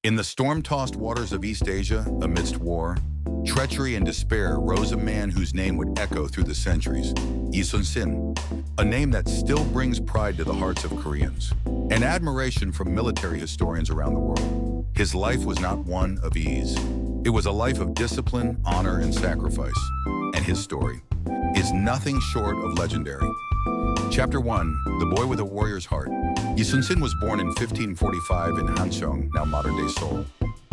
In the storm-tossed waters of East Asia, amidst war, treachery and despair, rose a man whose name would echo through the centuries, Yi Sun-sin, a name that still brings pride to the hearts of Koreans and admiration from military historians around the world. His life was not one of ease. It was a life of discipline, honor, and sacrifice. And his story is nothing short of legendary. Chapter 1, The Boy with a Warrior's Heart. Yi Sun-sin was born in 1545 in Hancheong, now modern-day Seoul.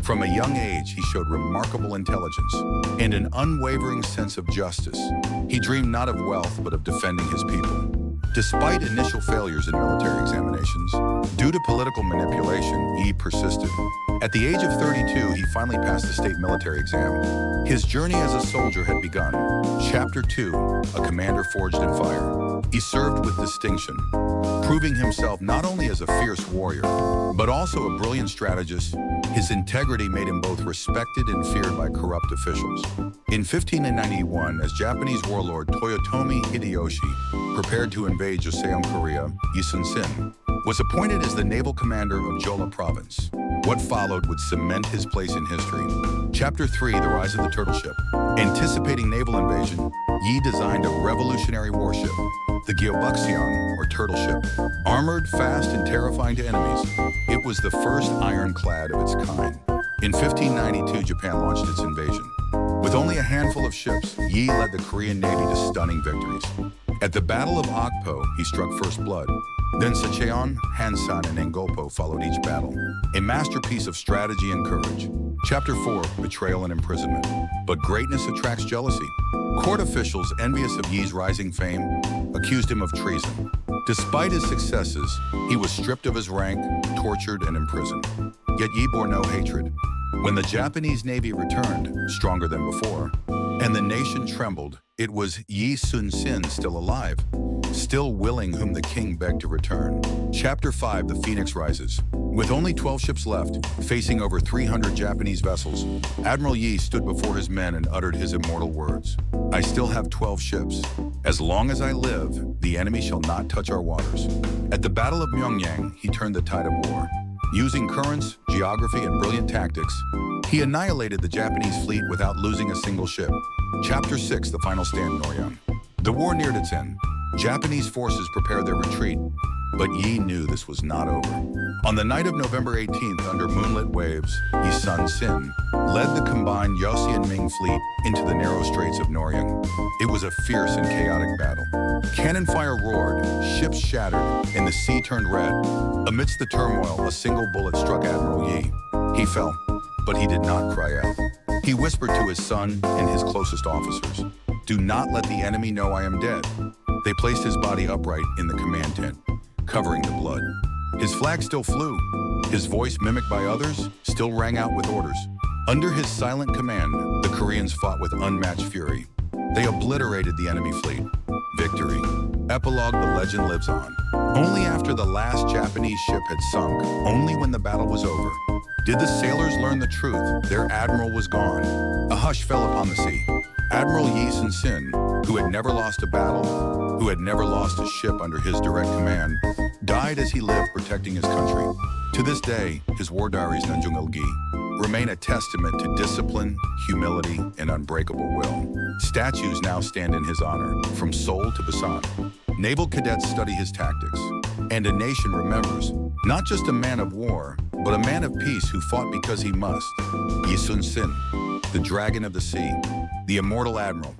From a young age, he showed remarkable intelligence and an unwavering sense of justice. He dreamed not of wealth, but of defending his people. Despite initial failures in military examinations, due to political manipulation, Yi persisted. At the age of 32, he finally passed the state military exam. His journey as a soldier had begun. Chapter 2, A Commander Forged in Fire. He served with distinction, proving himself not only as a fierce warrior, but also a brilliant strategist. His integrity made him both respected and feared by corrupt officials. In 1591, as Japanese warlord Toyotomi Hideyoshi prepared to invade Joseon, Korea, Yi Sun-sin was appointed as the naval commander of Jeolla province. What followed would cement his place in history. Chapter 3, The Rise of the Turtle Ship. Anticipating naval invasion, Yi designed a revolutionary warship, the Gyeobukseong, or turtle ship. Armored, fast, and terrifying to enemies, it was the first ironclad of its kind. In 1592, Japan launched its invasion. With only a handful of ships, Yi led the Korean Navy to stunning victories. At the Battle of Okpo, he struck first blood. Then Secheon, Hansan, and Engolpo followed each battle, a masterpiece of strategy and courage. Chapter 4, Betrayal and Imprisonment. But greatness attracts jealousy. Court officials, envious of Yi's rising fame, accused him of treason. Despite his successes, he was stripped of his rank, tortured, and imprisoned. Yet Yi bore no hatred. When the Japanese Navy returned, stronger than before, and the nation trembled, it was Yi Sun-sin still alive, still willing, whom the king begged to return. Chapter 5, The Phoenix Rises. With only 12 ships left, facing over 300 Japanese vessels, Admiral Yi stood before his men and uttered his immortal words. "I still have 12 ships. As long as I live, the enemy shall not touch our waters." At the Battle of Myeongyang, he turned the tide of war. Using currents, geography, and brilliant tactics, he annihilated the Japanese fleet without losing a single ship. Chapter 6, The Final Stand, Noryang. The war neared its end. Japanese forces prepared their retreat, but Yi knew this was not over. On the night of November 18th, under moonlit waves, Yi Sun-sin led the combined Yosi and Ming fleet into the narrow straits of Noryang. It was a fierce and chaotic battle. Cannon fire roared, ships shattered, and the sea turned red. Amidst the turmoil, a single bullet struck Admiral Yi. He fell, but he did not cry out. He whispered to his son and his closest officers, "Do not let the enemy know I am dead." They placed his body upright in the command tent, covering the blood. His flag still flew. His voice, mimicked by others, still rang out with orders. Under his silent command, the Koreans fought with unmatched fury. They obliterated the enemy fleet. Victory. Epilogue: The legend lives on. Only after the last Japanese ship had sunk, only when the battle was over, did the sailors learn the truth. Their admiral was gone. A hush fell upon the sea. Admiral Yi Sun-sin, who had never lost a battle, who had never lost a ship under his direct command, died as he lived protecting his country. To this day, his war diaries, Nanjung Ilgi, remain a testament to discipline, humility, and unbreakable will. Statues now stand in his honor, from Seoul to Busan. Naval cadets study his tactics, and a nation remembers, not just a man of war, but a man of peace who fought because he must. Yi Sun-sin, the dragon of the sea, the immortal admiral,